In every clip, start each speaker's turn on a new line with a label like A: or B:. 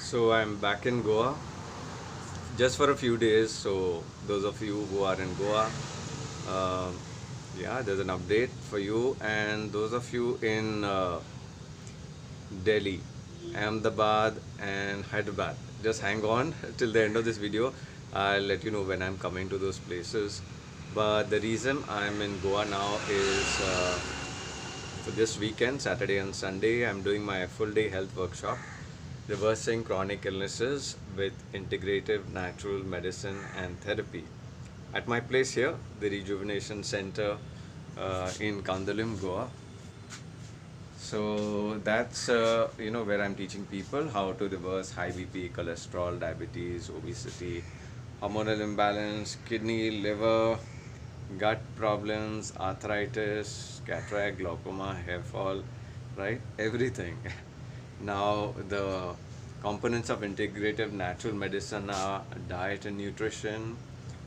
A: So I'm back in Goa just for a few days. So those of you who are in Goa, uh, yeah, there's an update for you, and those of you in Delhi, Ahmedabad, and Hyderabad, just hang on till the end of this video. I'll let you know when I'm coming to those places. But the reason I'm in Goa now is for this weekend, Saturday and Sunday, I'm doing my full day health workshop, reversing chronic illnesses with integrative natural medicine and therapy. At my place here, the Rejuvenation Center in Kandalim, Goa. So that's where I'm teaching people how to reverse high BP, cholesterol, diabetes, obesity, hormonal imbalance, kidney, liver, gut problems, arthritis, cataract, glaucoma, hair fall, right? Everything. Now the components of integrative natural medicine are diet and nutrition,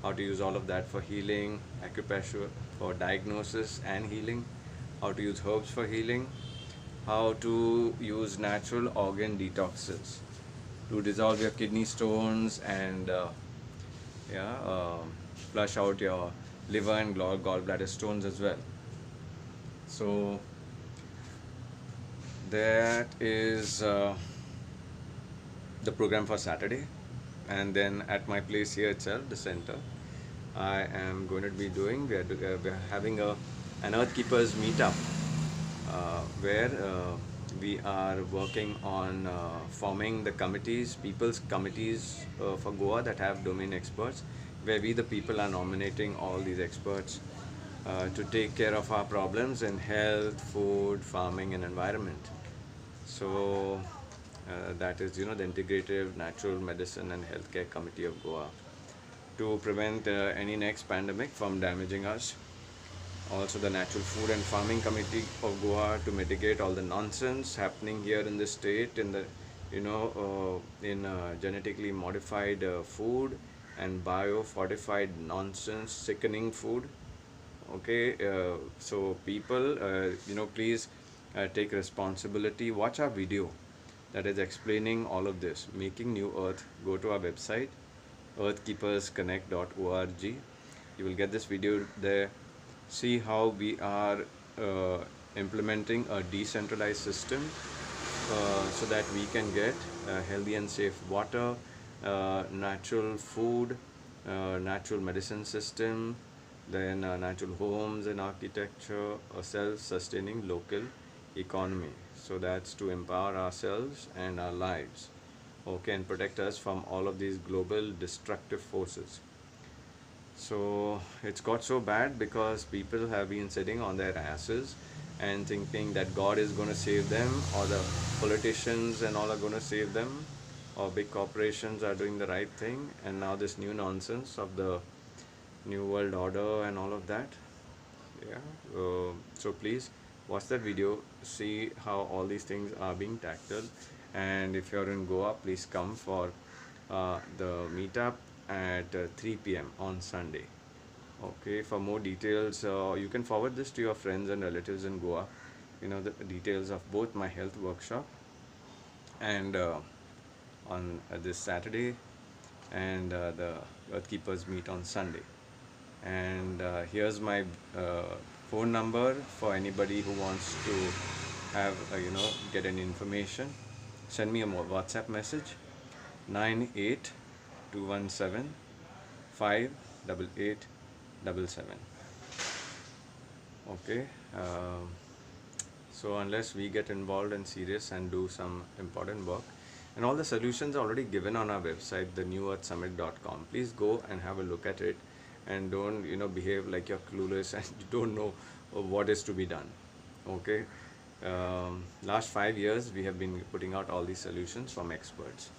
A: how to use all of that for healing, acupressure for diagnosis and healing, how to use herbs for healing, how to use natural organ detoxes to dissolve your kidney stones and yeah, flush out your liver and gallbladder stones as well. So that is the program for Saturday, and then at my place here itself, the center, I am going to be doing. We are having an Earth Keepers meetup where we are working on forming the committees, people's committees for Goa that have domain experts, where we the people are nominating all these experts to take care of our problems in health, food, farming, and environment. So that is, the Integrative Natural Medicine and Healthcare Committee of Goa to prevent any next pandemic from damaging us. Also, the Natural Food and Farming Committee of Goa to mitigate all the nonsense happening here in the state in the, in genetically modified food and bio-fortified nonsense, sickening food. Okay, so people, please take responsibility. Watch our video that is explaining all of this, making new earth. Go to our website, earthkeepersconnect.org. You will get this video there. See how we are uh, implementing a decentralized system so that we can get healthy and safe water, natural food, natural medicine system, then natural homes and architecture, a self-sustaining local economy. So that's to empower ourselves and our lives, okay, and protect us from all of these global destructive forces. So it's got so bad because people have been sitting on their asses and thinking that God is going to save them, or the politicians and all are going to save them, or big corporations are doing the right thing, and now this new nonsense of the New World Order and all of that. Yeah. So please watch that video, see how all these things are being tackled, and if you're in Goa, please come for the meetup at 3 p.m. on Sunday. Okay, for more details, you can forward this to your friends and relatives in Goa. The details of both my health workshop and on this Saturday, and the Earth Keepers meet on Sunday. And here's my phone number for anybody who wants to have get any information. Send me a WhatsApp message, 98217 58877. Okay, so unless we get involved and serious and do some important work, and all the solutions are already given on our website, thenewearthsummit.com. Please go and have a look at it, and don't behave like you're clueless and you don't know what is to be done. Okay, last 5 years we have been putting out all these solutions from experts.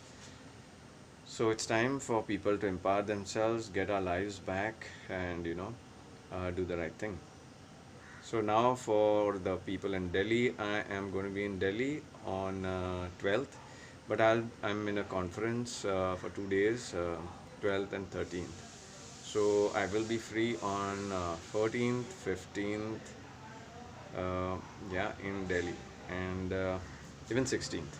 A: So it's time for people to empower themselves, get our lives back, and do the right thing. So now for the people in Delhi, I am going to be in Delhi on 12th, but I'm in a conference for 2 days, 12th and 13th. So I will be free on 14th, 15th, yeah, in Delhi, and even 16th.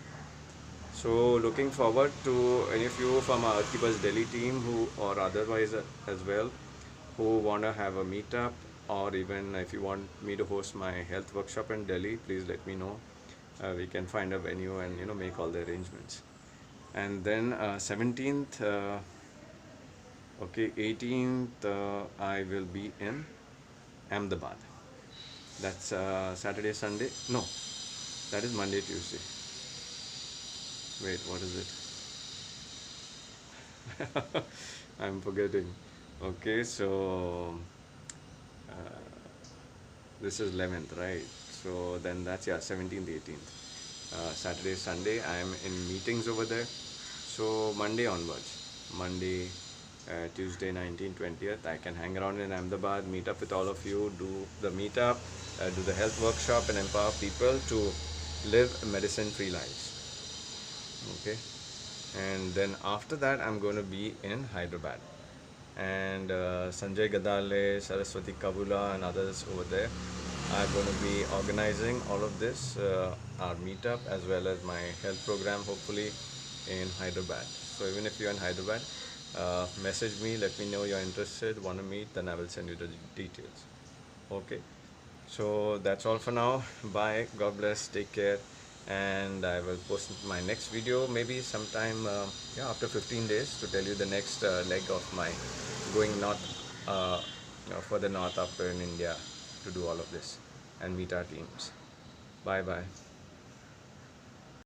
A: So looking forward to any of you from our Keepers Delhi team who or otherwise as well who want to have a meetup, or even if you want me to host my health workshop in Delhi, please let me know. We can find a venue and make all the arrangements. And then 17th, okay, 18th, I will be in Ahmedabad. That's Saturday, Sunday. No, that is Monday, Tuesday. Wait, what is it? I'm forgetting. Okay, so uh, this is 11th, right? So then that's, yeah, 17th, 18th. Saturday, Sunday, I am in meetings over there. So Monday onwards, Monday, Tuesday, 19th, 20th, I can hang around in Ahmedabad, meet up with all of you, do the meetup, do the health workshop, and empower people to live medicine-free lives. Okay, and then after that, I'm going to be in Hyderabad, and Sanjay Gadale, Saraswati Kabula, and others over there are going to be organizing all of this, our meetup as well as my health program, hopefully in Hyderabad. So even if you're in Hyderabad, message me, let me know you're interested, want to meet, then I will send you the details. Okay, so that's all for now. Bye, God bless, take care, and I will post my next video maybe sometime, yeah, after 15 days to tell you the next leg of my going north, further north up in India to do all of this and meet our teams. Bye bye.